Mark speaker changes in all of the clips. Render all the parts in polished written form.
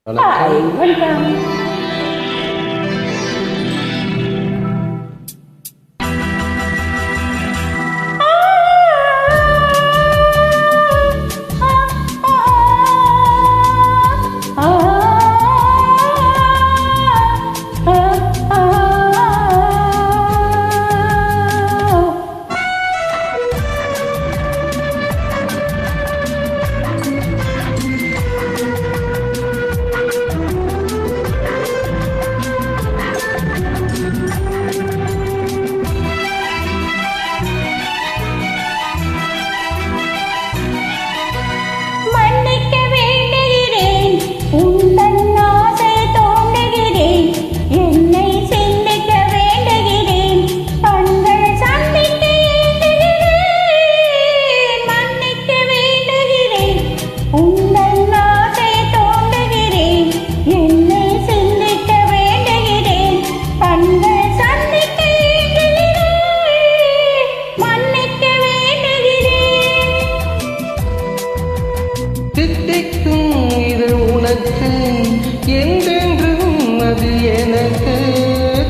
Speaker 1: வணக்கம்.
Speaker 2: தித்திக்கும் இது உனக்கு என்றென்றும் அது எனக்கு.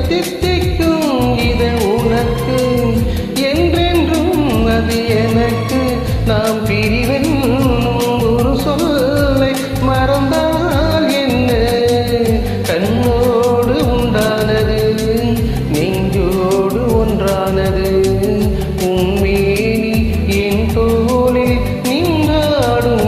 Speaker 2: தித்திக்கும் இது உனக்கு என்றென்றும் அது எனக்கு. நாம் பிரிவென்னும் ஒரு சொல்லை மறந்தால் என்ன? கண்ணோடு உண்டானது நெஞ்சோடு ஒன்றானது. உண்மையினி என் தோளில் நின்றாடும்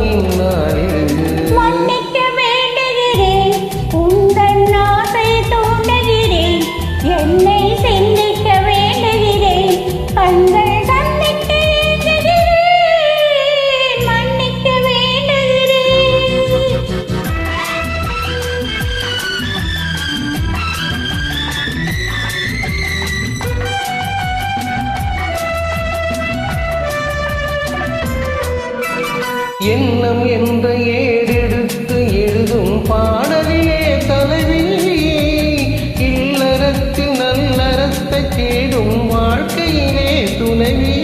Speaker 2: எண்ணம் என்ற ஏறெடுத்து எழுதும் பாடலிலே தலைவி. இல்லறத்தில் நல்லறத்தை தேடும் வாழ்க்கையிலே துணைவி.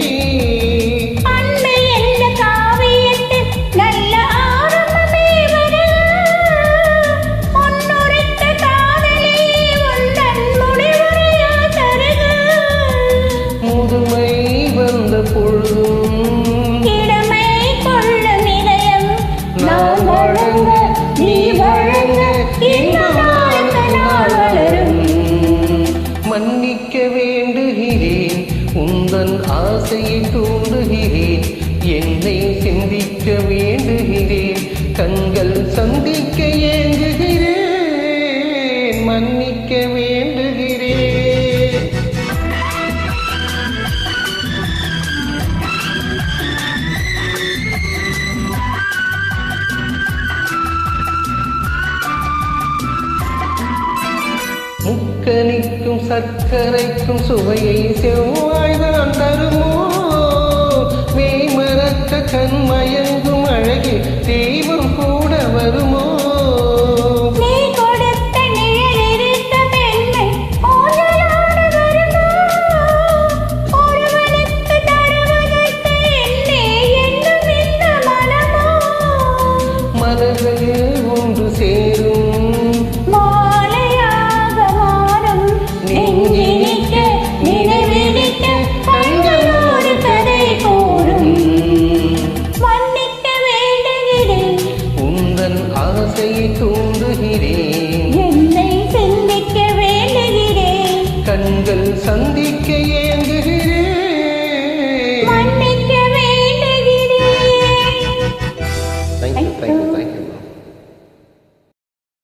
Speaker 2: முதுமை வந்த பொழுதும் மன்னிக்க வேண்டுகிறேன், உந்தன் ஆசையை தூண்டுகிறேன். என்னை சிந்திக்க வேண்டுகிறேன், கண்கள் சந்திக்க ஏங்குகிறேன். மன்னிக்க வேண்டுகிறேன். முக்கனிக்கும் சர்க்கரைக்கும் சுவையை செவ்வாய்தான் தருமோ? மெய்மறக்க கண்மயங்கும் அழகில் தெய்வம் கூட வருமோ? மலர்கள் ஒன்று சேரும் ஆசையை தூண்டுகிறேன்.
Speaker 1: என்னை சிந்திக்க வேண்டுகிறேன்.
Speaker 2: கண்கள் சந்திக்க